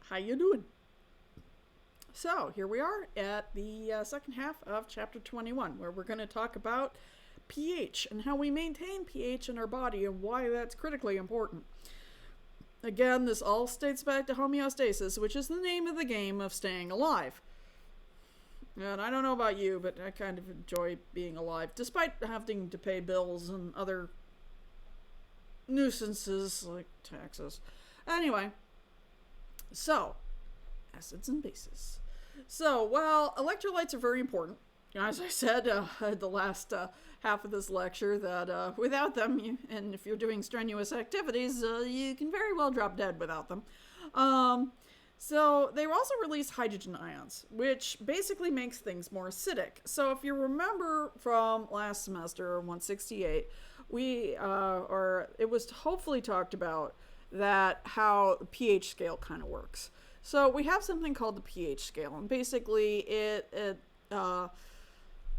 How you doing? So here we are at the second half of chapter 21, where we're going to talk about pH and how we maintain pH in our body and why that's critically important. Again, this all states back to homeostasis, which is the name of the game of staying alive. And I don't know about you, but I kind of enjoy being alive, despite having to pay bills and other nuisances like taxes. Anyway, so acids and bases. So, while electrolytes are very important, as I said the last half of this lecture, that without them, and if you're doing strenuous activities, you can very well drop dead without them. So they also release hydrogen ions, which basically makes things more acidic. So if you remember from last semester, 168, it was hopefully talked about that how the pH scale kind of works. So we have something called the pH scale, and basically it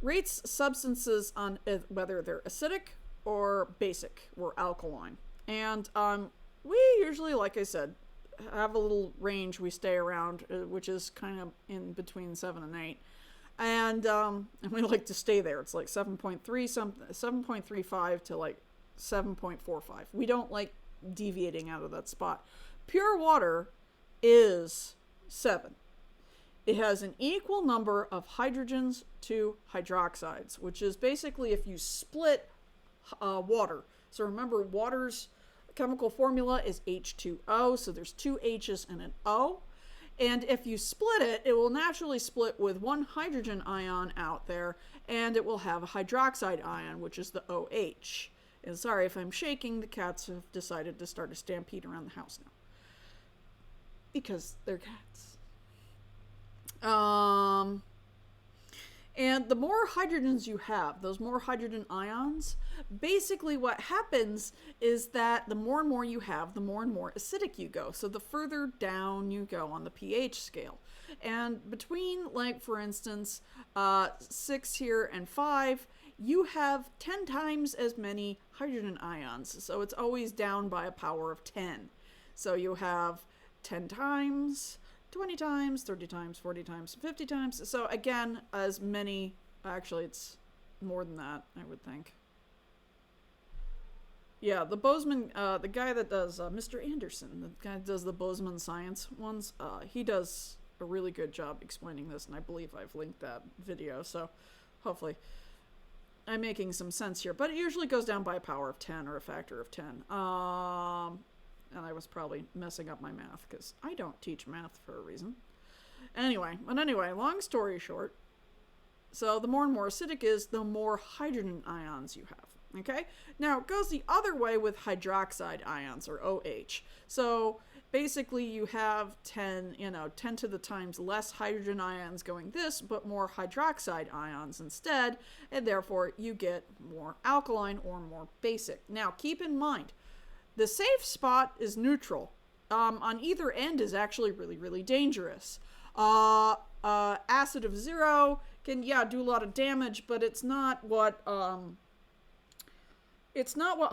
rates substances on whether they're acidic or basic or alkaline. And we usually, like I said, have a little range we stay around, which is kind of in between 7 and 8. And we like to stay there. It's like 7.35 to like 7.45. We don't like deviating out of that spot. Pure water is 7. It has an equal number of hydrogens to hydroxides, which is basically if you split water. So remember, water's chemical formula is H2O, so there's 2 H's and an O. And if you split it, it will naturally split with one hydrogen ion out there, and it will have a hydroxide ion, which is the OH. And sorry if I'm shaking, the cats have decided to start a stampede around the house now. Because they're cats. And the more hydrogens you have, those more hydrogen ions, basically what happens is that the more and more you have, the more and more acidic you go. So the further down you go on the pH scale. And between, like, for instance, 6 here and 5, you have 10 times as many hydrogen ions. So it's always down by a power of 10. So you have 10 times, 20 times, 30 times, 40 times, 50 times. So again, as many, actually it's more than that, I would think. Yeah, the Bozeman, the guy that does, Mr. Anderson, the guy that does the Bozeman science ones, he does a really good job explaining this, and I believe I've linked that video, so hopefully I'm making some sense here. But it usually goes down by a power of 10 or a factor of 10. And I was probably messing up my math because I don't teach math for a reason. Anyway, long story short, so the more and more acidic is, the more hydrogen ions you have. Okay? Now, it goes the other way with hydroxide ions, or OH. So basically you have 10 to the times less hydrogen ions going this, but more hydroxide ions instead, and therefore you get more alkaline or more basic. Now, keep in mind, the safe spot is neutral. On either end is actually really, really dangerous. Acid of 0 can, do a lot of damage, but it's not what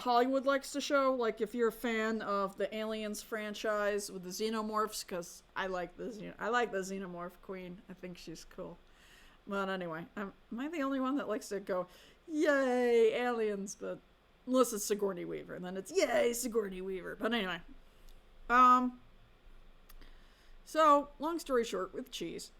Hollywood likes to show. Like if you're a fan of the Aliens franchise with the xenomorphs, because I like the xenomorph queen. I think she's cool. But anyway, am I the only one that likes to go, yay, aliens? But unless it's Sigourney Weaver, and then it's yay, Sigourney Weaver. But anyway, so long story short, with cheese,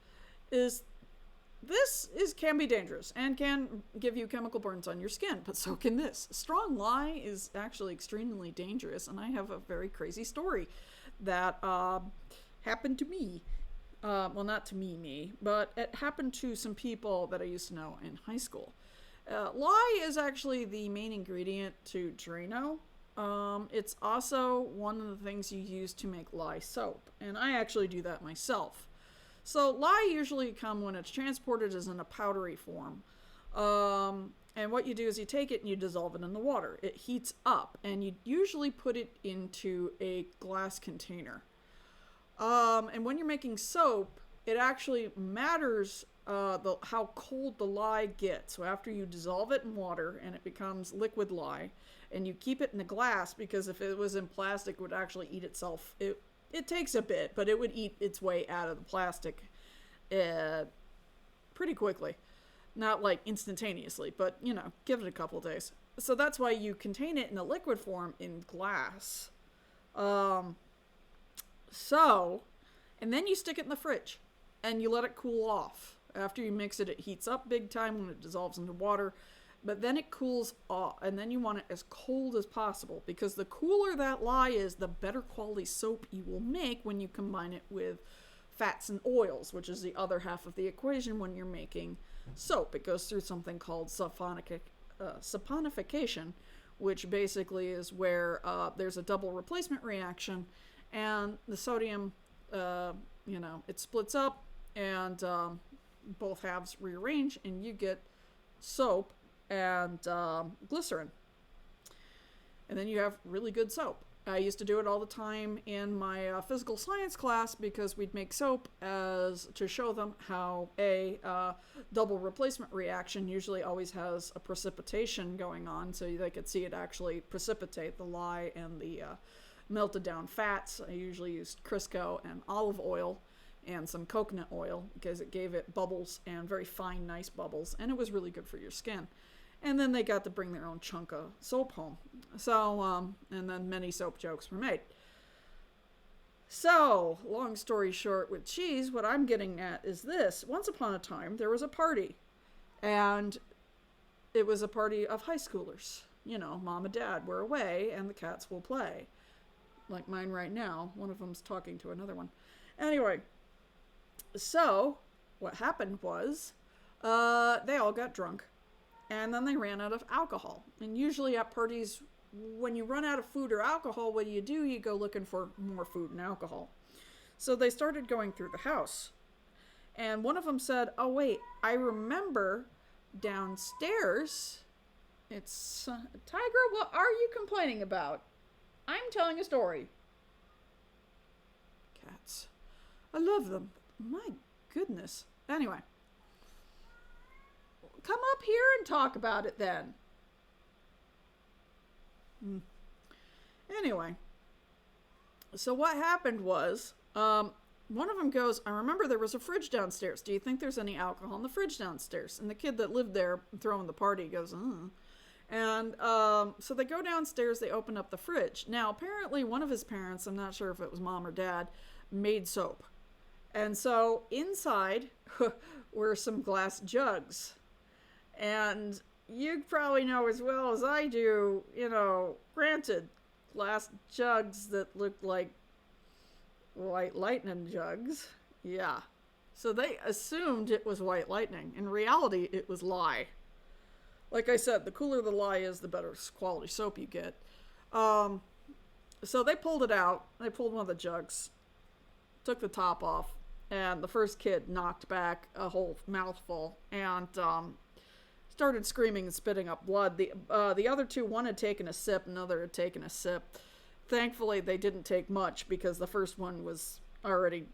can be dangerous and can give you chemical burns on your skin, but so can this. Strong lye is actually extremely dangerous, and I have a very crazy story that happened to me. Well, not to me, but it happened to some people that I used to know in high school. Lye is actually the main ingredient to Drano. It's also one of the things you use to make lye soap, and I actually do that myself. So lye usually come when it's transported as in a powdery form. And what you do is you take it and you dissolve it in the water. It heats up, and you usually put it into a glass container. And when you're making soap, it actually matters how cold the lye gets. So after you dissolve it in water and it becomes liquid lye, and you keep it in the glass, because if it was in plastic, it would actually eat itself. It takes a bit, but it would eat its way out of the plastic pretty quickly. Not like instantaneously, but give it a couple days. So that's why you contain it in a liquid form in glass. And then you stick it in the fridge and you let it cool off. After you mix it, it heats up big time when it dissolves into water, but then it cools off, and then you want it as cold as possible, because the cooler that lye is, the better quality soap you will make when you combine it with fats and oils, which is the other half of the equation when you're making soap. It goes through something called saponification, which basically is where there's a double replacement reaction, and the sodium, it splits up, and both halves rearrange, and you get soap and glycerin. And then you have really good soap. I used to do it all the time in my physical science class, because we'd make soap to show them how a double replacement reaction usually always has a precipitation going on, so they could see it actually precipitate the lye and the melted down fats. I usually used Crisco and olive oil and some coconut oil, because it gave it bubbles, and very fine, nice bubbles, and it was really good for your skin. And then they got to bring their own chunk of soap home. So, and then many soap jokes were made. So, long story short with cheese, what I'm getting at is this. Once upon a time, there was a party. And it was a party of high schoolers. Mom and dad were away, and the cats will play. Like mine right now. One of them's talking to another one. Anyway, so what happened was they all got drunk. And then they ran out of alcohol. And usually at parties, when you run out of food or alcohol, what do? You go looking for more food and alcohol. So they started going through the house. And one of them said, oh, wait, I remember downstairs. It's, Tiger, what are you complaining about? I'm telling a story. Cats. I love them. My goodness. Anyway. Come up here and talk about it then. Anyway, so what happened was, one of them goes, I remember there was a fridge downstairs. Do you think there's any alcohol in the fridge downstairs? And the kid that lived there throwing the party goes, And so they go downstairs, they open up the fridge. Now, apparently one of his parents, I'm not sure if it was mom or dad, made soap. And so inside were some glass jugs. And you probably know as well as I do, granted, glass jugs that looked like white lightning jugs. Yeah. So they assumed it was white lightning. In reality, it was lye. Like I said, the cooler the lye is, the better quality soap you get. So they pulled it out. They pulled one of the jugs, took the top off, and the first kid knocked back a whole mouthful and started screaming and spitting up blood. The other two, one had taken a sip, another had taken a sip. Thankfully, they didn't take much, because the first one was already,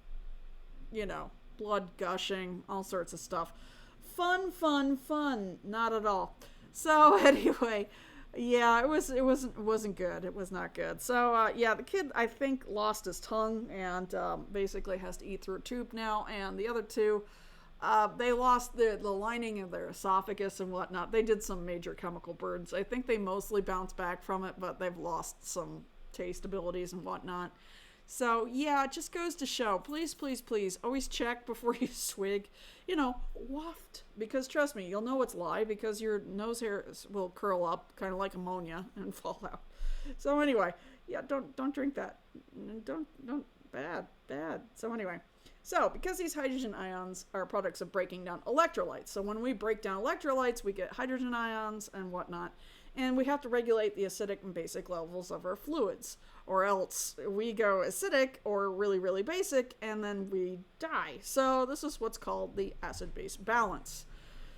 blood gushing, all sorts of stuff. Fun. Not at all. So anyway, yeah, it wasn't good. It was not good. So yeah, the kid, I think, lost his tongue and basically has to eat through a tube now. And the other two, they lost the lining of their esophagus and whatnot. They did some major chemical burns. I think they mostly bounced back from it, but they've lost some taste abilities and whatnot. So yeah, it just goes to show, please, always check before you swig. Waft. Because trust me, you'll know it's lye, because your nose hairs will curl up, kind of like ammonia, and fall out. So anyway, yeah, don't drink that. Don't, bad. So anyway. So, because these hydrogen ions are products of breaking down electrolytes. So when we break down electrolytes, we get hydrogen ions and whatnot. And we have to regulate the acidic and basic levels of our fluids. Or else we go acidic or really, really basic, and then we die. So this is what's called the acid-base balance.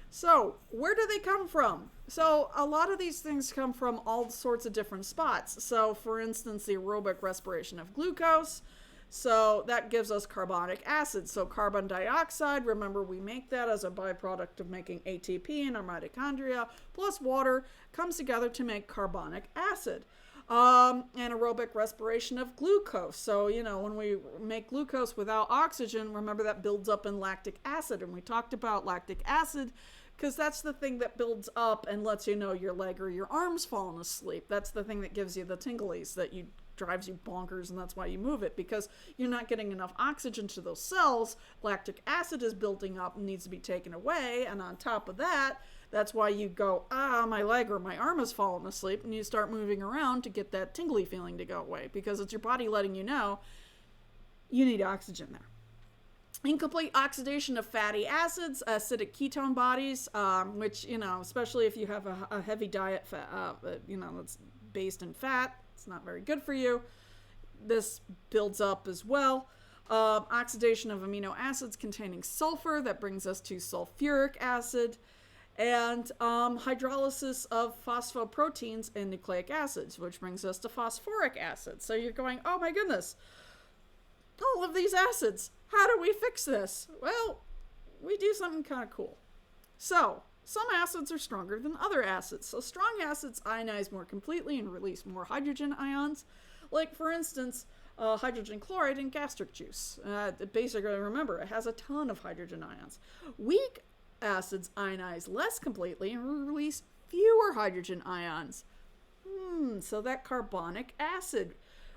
So where do they come from? So a lot of these things come from all sorts of different spots. So for instance, the aerobic respiration of glucose. So that gives us carbonic acid. So carbon dioxide, remember we make that as a byproduct of making ATP in our mitochondria, plus water comes together to make carbonic acid. anaerobic respiration of glucose. So, when we make glucose without oxygen, remember that builds up in lactic acid. And we talked about lactic acid because that's the thing that builds up and lets you know your leg or your arm's fallen asleep. That's the thing that gives you the tinglies that drives you bonkers, and that's why you move it, because you're not getting enough oxygen to those cells. Lactic acid is building up and needs to be taken away, and on top of that, that's why you go, my leg or my arm has fallen asleep, and you start moving around to get that tingly feeling to go away, because it's your body letting you know you need oxygen there. Incomplete oxidation of fatty acids, acidic ketone bodies, which, especially if you have a heavy diet, that's based in fat, it's not very good for you. This builds up as well. Oxidation of amino acids containing sulfur, that brings us to sulfuric acid. And hydrolysis of phosphoproteins and nucleic acids, which brings us to phosphoric acid. So you're going, oh my goodness, all of these acids, how do we fix this? Well, we do something kind of cool. So some acids are stronger than other acids. So strong acids ionize more completely and release more hydrogen ions. Like, for instance, hydrogen chloride in gastric juice. Basically, remember, it has a ton of hydrogen ions. Weak acids ionize less completely and release fewer hydrogen ions. So that carbonic acid,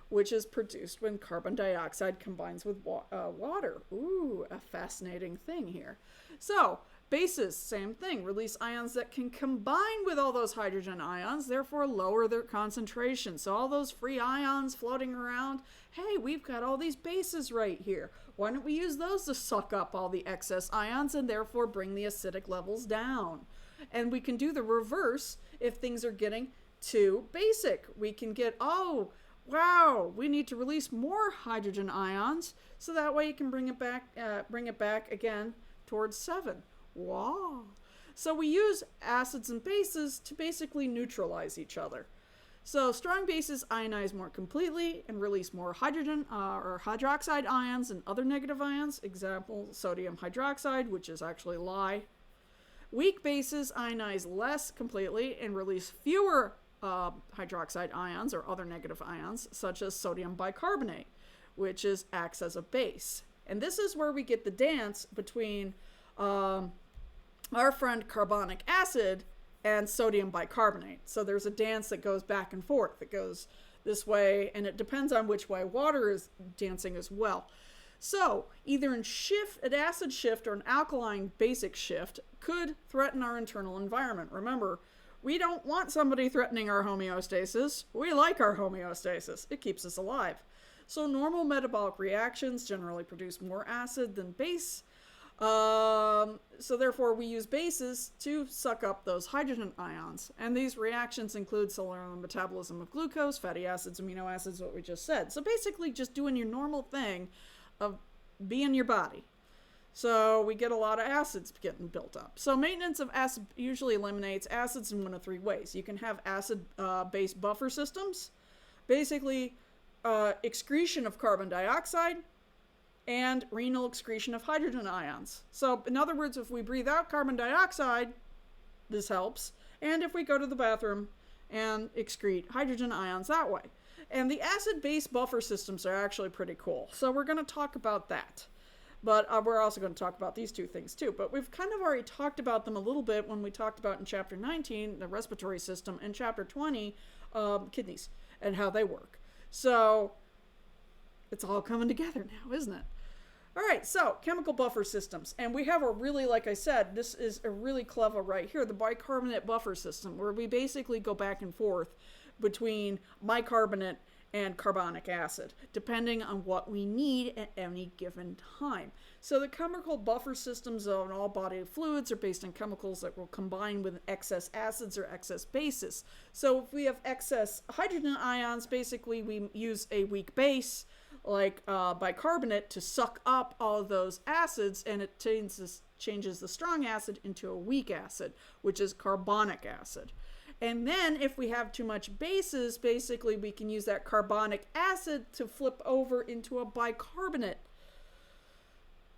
which is produced when carbon dioxide combines with water. Ooh, a fascinating thing here. So bases, same thing, release ions that can combine with all those hydrogen ions, therefore lower their concentration. So all those free ions floating around, hey, we've got all these bases right here. Why don't we use those to suck up all the excess ions and therefore bring the acidic levels down? And we can do the reverse if things are getting too basic. We can get, oh, wow, we need to release more hydrogen ions, so that way you can bring it back again towards 7. Wow. So we use acids and bases to basically neutralize each other. So strong bases ionize more completely and release more hydrogen or hydroxide ions and other negative ions. Example, sodium hydroxide, which is actually lye. Weak bases ionize less completely and release fewer hydroxide ions or other negative ions, such as sodium bicarbonate, which acts as a base. And this is where we get the dance between our friend carbonic acid and sodium bicarbonate. So there's a dance that goes back and forth. It goes this way, and it depends on which way water is dancing as well. So either an acid shift or an alkaline basic shift could threaten our internal environment. Remember, we don't want somebody threatening our homeostasis. We like our homeostasis. It keeps us alive. So normal metabolic reactions generally produce more acid than base. So therefore we use bases to suck up those hydrogen ions. And these reactions include cellular metabolism of glucose, fatty acids, amino acids, what we just said. So basically just doing your normal thing of being your body. So we get a lot of acids getting built up. So maintenance of acid usually eliminates acids in one of 3 ways. You can have acid-base buffer systems, basically excretion of carbon dioxide, and renal excretion of hydrogen ions. So in other words, if we breathe out carbon dioxide, this helps. And if we go to the bathroom and excrete hydrogen ions that way. And the acid-base buffer systems are actually pretty cool. So we're going to talk about that. But we're also going to talk about these 2 things too. But we've kind of already talked about them a little bit when we talked about in Chapter 19, the respiratory system, and Chapter 20, kidneys, and how they work. So it's all coming together now, isn't it? All right, so chemical buffer systems. And we have a really, like I said, this is a really clever right here, the bicarbonate buffer system, where we basically go back and forth between bicarbonate and carbonic acid, depending on what we need at any given time. So the chemical buffer systems of all body fluids are based on chemicals that will combine with excess acids or excess bases. So if we have excess hydrogen ions, basically we use a weak base, like bicarbonate, to suck up all of those acids, and it changes the strong acid into a weak acid, which is carbonic acid. And then if we have too much bases, basically we can use that carbonic acid to flip over into a bicarbonate.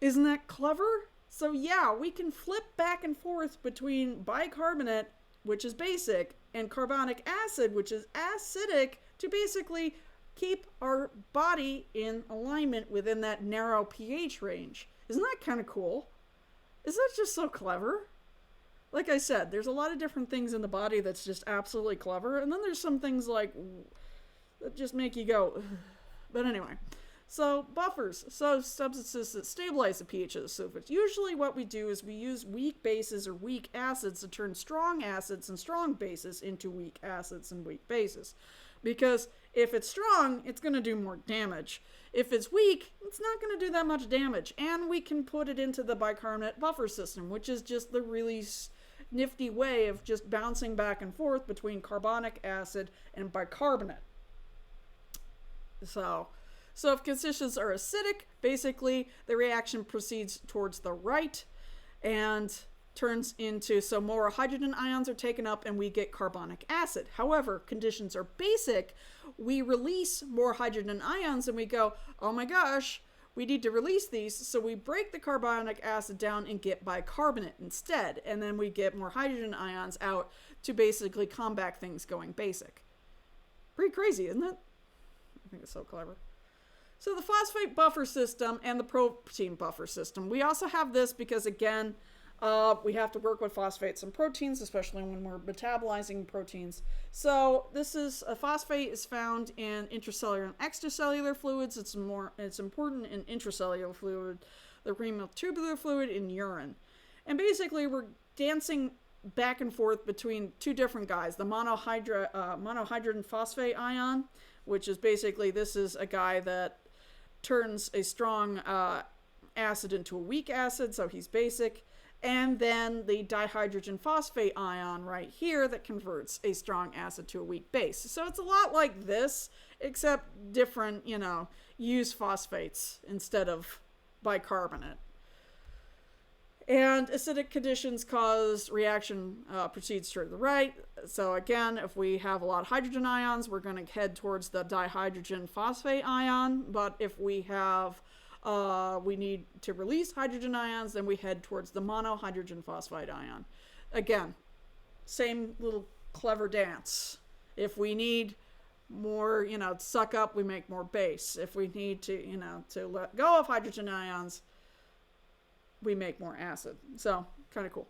Isn't that clever? So yeah, we can flip back and forth between bicarbonate, which is basic, and carbonic acid, which is acidic, to basically keep our body in alignment within that narrow pH range. Isn't that kind of cool? Isn't that just so clever? Like I said, there's a lot of different things in the body that's just absolutely clever, and then there's some things like that just make you go, ugh. But anyway. So buffers, so substances that stabilize the pH of the surface. Usually what we do is we use weak bases or weak acids to turn strong acids and strong bases into weak acids and weak bases. Because if it's strong, it's going to do more damage. If it's weak, it's not going to do that much damage. And we can put it into the bicarbonate buffer system, which is just the really nifty way of just bouncing back and forth between carbonic acid and bicarbonate. So if conditions are acidic, basically the reaction proceeds towards the right and turns into, so more hydrogen ions are taken up and we get carbonic acid. However, conditions are basic, we release more hydrogen ions and we go, oh my gosh, we need to release these, so we break the carbonic acid down and get bicarbonate instead, and then we get more hydrogen ions out to basically combat things going basic. Pretty crazy, isn't it? I think it's so clever. So the phosphate buffer system and the protein buffer system. We also have this because, again, we have to work with phosphates and proteins, especially when we're metabolizing proteins. So this is, a phosphate is found in intracellular and extracellular fluids. It's important in intracellular fluid, the renal tubular fluid, in urine. And basically we're dancing back and forth between two different guys, the monohydrogen phosphate ion, which is basically, this is a guy that turns a strong acid into a weak acid, so he's basic. And then the dihydrogen phosphate ion right here that converts a strong acid to a weak base. So it's a lot like this, except different, use phosphates instead of bicarbonate. And acidic conditions cause reaction proceeds to the right. So again, if we have a lot of hydrogen ions, we're going to head towards the dihydrogen phosphate ion. But if we have, we need to release hydrogen ions, then we head towards the monohydrogen phosphate ion. Again, same little clever dance. If we need more, suck up, we make more base. If we need to, to let go of hydrogen ions, we make more acid. So kind of cool.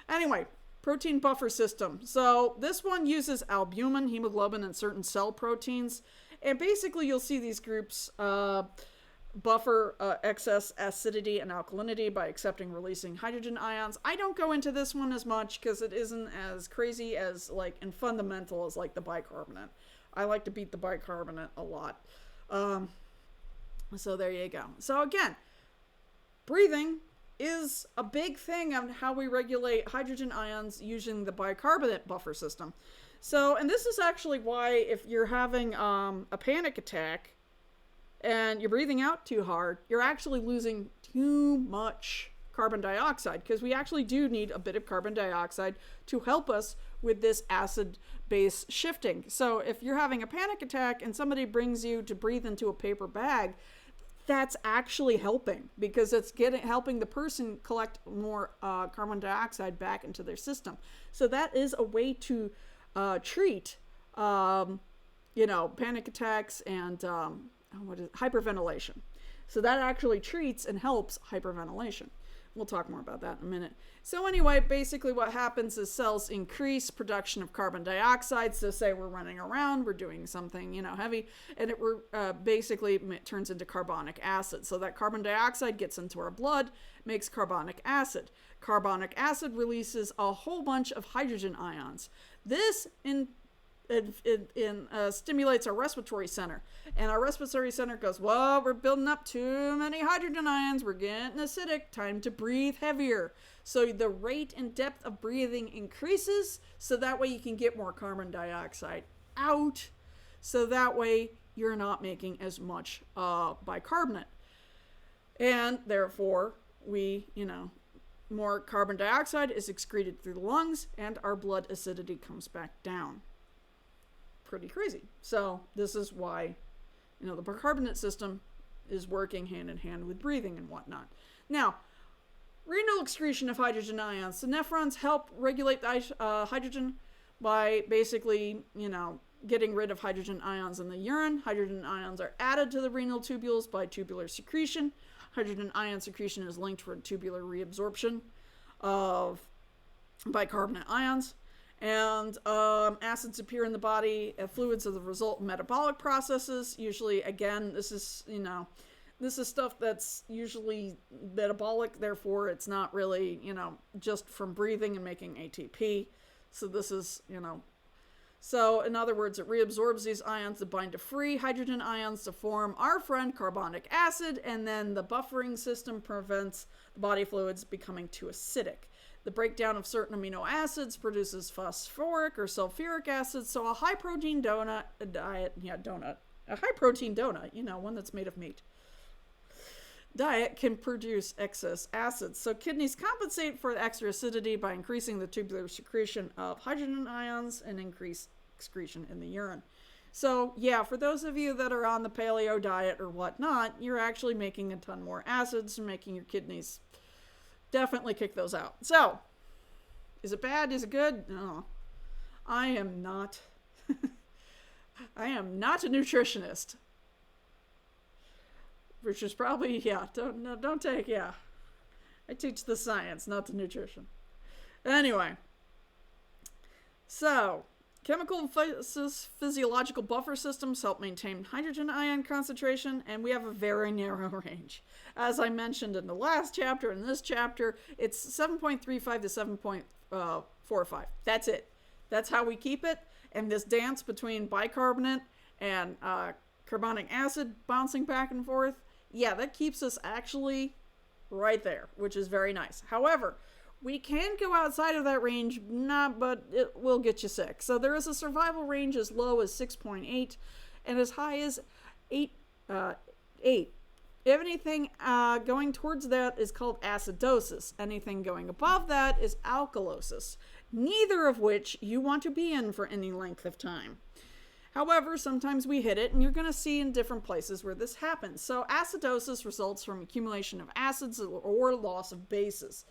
Anyway, protein buffer system. So this one uses albumin, hemoglobin, and certain cell proteins. And basically you'll see these groups buffer excess acidity and alkalinity by accepting releasing hydrogen ions. I don't go into this one as much because it isn't as crazy as and fundamental as like the bicarbonate. I like to beat the bicarbonate a lot. So there you go. So again, breathing is a big thing on how we regulate hydrogen ions using the bicarbonate buffer system. So, and this is actually why if you're having a panic attack and you're breathing out too hard, you're actually losing too much carbon dioxide, because we actually do need a bit of carbon dioxide to help us with this acid-base shifting. So if you're having a panic attack and somebody brings you to breathe into a paper bag, that's actually helping, because it's helping the person collect more carbon dioxide back into their system. So that is a way to treat, panic attacks and hyperventilation. So that actually treats and helps hyperventilation. We'll talk more about that in a minute. So anyway, basically what happens is cells increase production of carbon dioxide. So say we're running around, we're doing something, heavy, and it basically turns into carbonic acid. So that carbon dioxide gets into our blood, makes carbonic acid. Carbonic acid releases a whole bunch of hydrogen ions. This stimulates our respiratory center, and our respiratory center goes, well, we're building up too many hydrogen ions, we're getting acidic, time to breathe heavier. So the rate and depth of breathing increases, so that way you can get more carbon dioxide out, so that way you're not making as much bicarbonate, and therefore more carbon dioxide is excreted through the lungs and our blood acidity comes back down. Pretty crazy. So this is why, the bicarbonate system is working hand in hand with breathing and whatnot. Now, renal excretion of hydrogen ions. The nephrons help regulate the hydrogen by basically, getting rid of hydrogen ions in the urine. Hydrogen ions are added to the renal tubules by tubular secretion. Hydrogen ion secretion is linked for tubular reabsorption of bicarbonate ions. And acids appear in the body fluids as a result of metabolic processes. Usually, again, this is stuff that's usually metabolic, therefore it's not really, just from breathing and making ATP. So this is, so in other words, it reabsorbs these ions that bind to free hydrogen ions to form our friend carbonic acid, and then the buffering system prevents the body fluids becoming too acidic. The breakdown of certain amino acids produces phosphoric or sulfuric acid, so a high-protein a high-protein donut, one that's made of meat, diet can produce excess acids. So kidneys compensate for the extra acidity by increasing the tubular secretion of hydrogen ions and increase excretion in the urine. So yeah, for those of you that are on the paleo diet or whatnot, you're actually making a ton more acids and making your kidneys definitely kick those out. So, is it bad? Is it good? No. I am not. I am not a nutritionist. Which is probably, don't take, I teach the science, not the nutrition. Anyway. So, chemical and physiological buffer systems help maintain hydrogen ion concentration, and we have a very narrow range. As I mentioned in the last chapter, in this chapter, it's 7.35 to 7.45. That's it. That's how we keep it. And this dance between bicarbonate and carbonic acid bouncing back and forth, that keeps us actually right there, which is very nice. However, we can go outside of that range, but it will get you sick. So there is a survival range as low as 6.8 and as high as 8. Anything going towards that is called acidosis. Anything going above that is alkalosis, neither of which you want to be in for any length of time. However, sometimes we hit it, and you're going to see in different places where this happens. So acidosis results from accumulation of acids or loss of bases.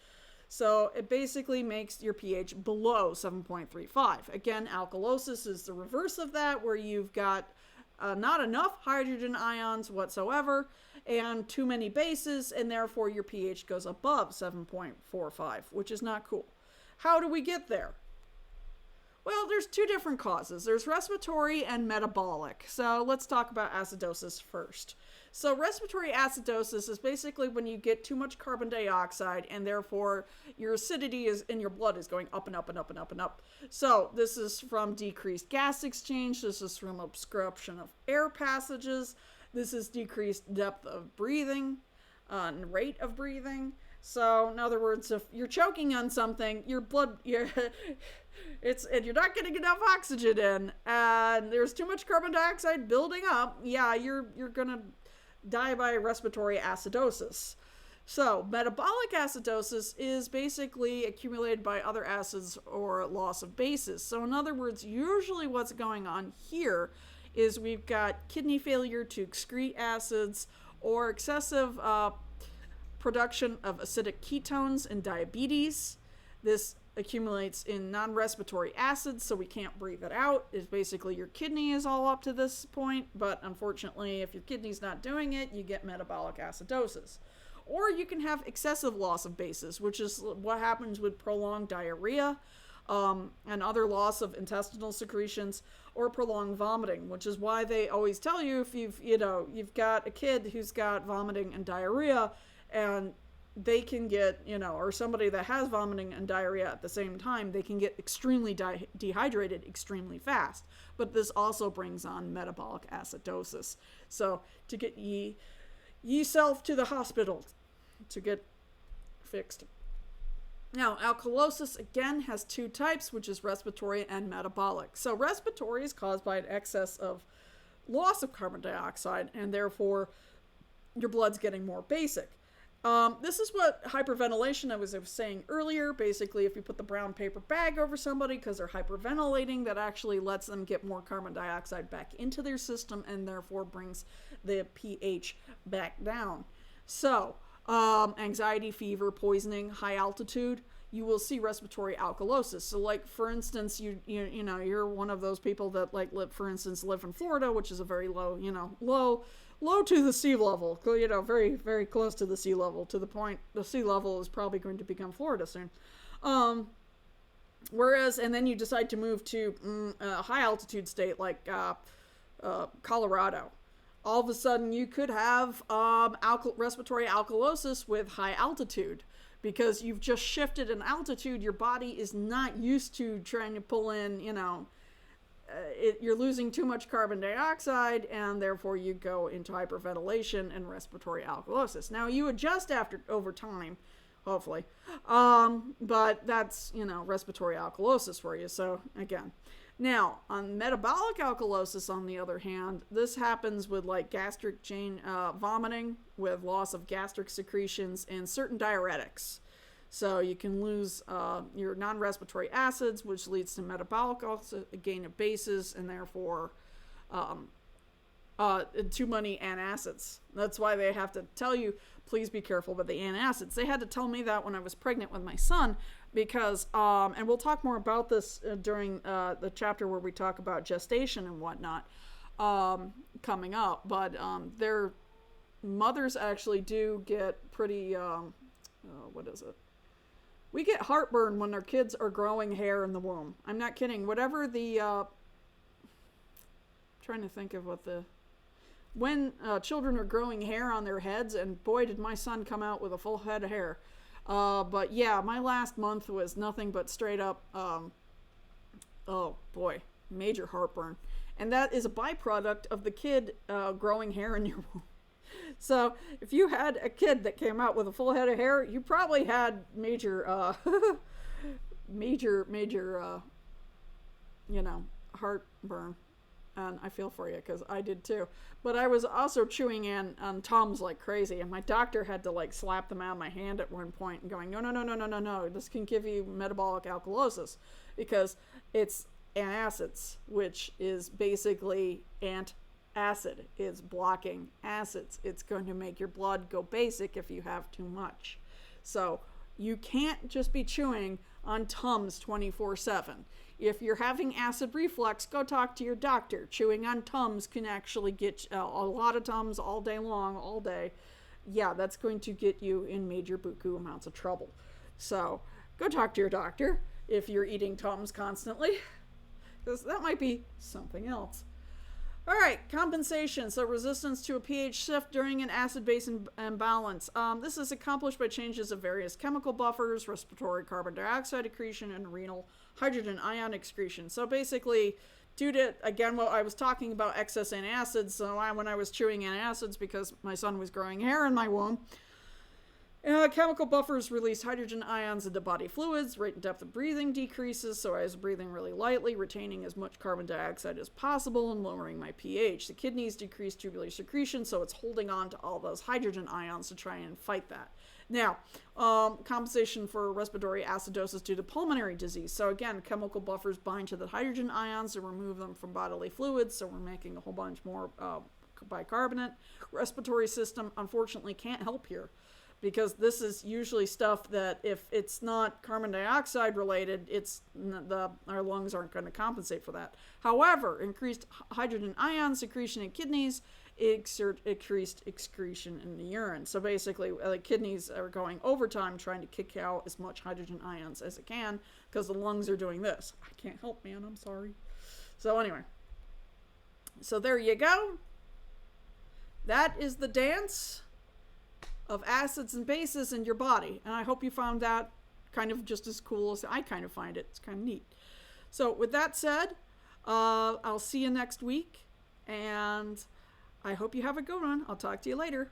So it basically makes your pH below 7.35. Again, alkalosis is the reverse of that, where you've got not enough hydrogen ions whatsoever and too many bases, and therefore your pH goes above 7.45, which is not cool. How do we get there? Well, there's two different causes. There's respiratory and metabolic. So let's talk about acidosis first. So respiratory acidosis is basically when you get too much carbon dioxide, and therefore your acidity in your blood is going up and up and up and up and up. So this is from decreased gas exchange. This is from obstruction of air passages. This is decreased depth of breathing and rate of breathing. So in other words, if you're choking on something, your blood, and you're not getting enough oxygen in, and there's too much carbon dioxide building up, you're gonna die by respiratory acidosis. So metabolic acidosis is basically accumulated by other acids or loss of bases. So in other words, usually what's going on here is we've got kidney failure to excrete acids or excessive production of acidic ketones in diabetes. This accumulates in non-respiratory acids, so we can't breathe it out. It's basically your kidney is all up to this point, but unfortunately, if your kidney's not doing it, you get metabolic acidosis. Or you can have excessive loss of bases, which is what happens with prolonged diarrhea and other loss of intestinal secretions, or prolonged vomiting, which is why they always tell you if you've got a kid who's got vomiting and diarrhea, and they can get, or somebody that has vomiting and diarrhea at the same time, they can get extremely dehydrated extremely fast. But this also brings on metabolic acidosis. So to get yourself to the hospital to get fixed. Now, alkalosis, again, has two types, which is respiratory and metabolic. So respiratory is caused by an excess of loss of carbon dioxide, and therefore your blood's getting more basic. This is what hyperventilation, I was saying earlier. Basically, if you put the brown paper bag over somebody because they're hyperventilating, that actually lets them get more carbon dioxide back into their system and therefore brings the pH back down. So, anxiety, fever, poisoning, high altitude. you will see respiratory alkalosis. So like, for instance, you know, you're one of those people that like live in Florida, which is a very low, you know, low to the sea level, you know, very, very close to the sea level, to the point the sea level is probably going to become Florida soon. Whereas, and then you decide to move to a high altitude state like Colorado. All of a sudden you could have respiratory alkalosis with high altitude, because you've just shifted in altitude. Your body is not used to trying to pull in, you know, you're losing too much carbon dioxide, and therefore you go into hyperventilation and respiratory alkalosis. Now you adjust over time, hopefully, but that's, you know, respiratory alkalosis for you. So again, now on metabolic alkalosis, on the other hand, this happens with like gastric vomiting, with loss of gastric secretions, and certain diuretics. So you can lose your non-respiratory acids, which leads to metabolic gain of bases, and therefore too many antacids. That's why they have to tell you, please be careful with the antacids. They had to tell me that when I was pregnant with my son, because, and we'll talk more about this during the chapter where we talk about gestation and whatnot coming up, but their mothers actually do get pretty, what is it? We get heartburn when their kids are growing hair in the womb. I'm not kidding. Whatever the, trying to think of what when children are growing hair on their heads, and boy, did my son come out with a full head of hair. But yeah, my last month was nothing but straight up, oh boy, major heartburn. And that is a byproduct of the kid growing hair in your womb. So if you had a kid that came out with a full head of hair, you probably had major, major, you know, heartburn. And I feel for you, because I did too. But I was also chewing on Tums like crazy, and my doctor had to like slap them out of my hand at one point and going, no, this can give you metabolic alkalosis, because it's antacids, which is basically acid is blocking acids. It's going to make your blood go basic if you have too much. So you can't just be chewing on Tums 24/7. If you're having acid reflux, go talk to your doctor. Chewing on Tums can actually get a lot of Tums all day long, all day. Yeah, that's going to get you in major buku amounts of trouble. So go talk to your doctor if you're eating Tums constantly, because that might be something else. All right, compensation. So resistance to a pH shift during an acid-base imbalance. This is accomplished by changes of various chemical buffers, respiratory carbon dioxide accretion, and renal hydrogen ion excretion. So basically, due to, again, what I was talking about, excess antacids, so when I was chewing antacids because my son was growing hair in my womb, chemical buffers release hydrogen ions into body fluids. Rate and depth of breathing decreases, so I was breathing really lightly, retaining as much carbon dioxide as possible and lowering my pH. The kidneys decrease tubular secretion, so it's holding on to all those hydrogen ions to try and fight that. Now, compensation for respiratory acidosis due to pulmonary disease. So again, chemical buffers bind to the hydrogen ions to remove them from bodily fluids, so we're making a whole bunch more bicarbonate. Respiratory system, unfortunately, can't help here, because this is usually stuff that if it's not carbon dioxide related, our lungs aren't going to compensate for that. However, increased hydrogen ion secretion in kidneys increased excretion in the urine. So basically, the kidneys are going overtime trying to kick out as much hydrogen ions as it can, because the lungs are doing this. I can't help, man. I'm sorry. So anyway, so there you go. That is the dance of acids and bases in your body. And I hope you found that kind of just as cool as I kind of find it. It's kind of neat. So with that said, I'll see you next week, and I hope you have a good one. I'll talk to you later.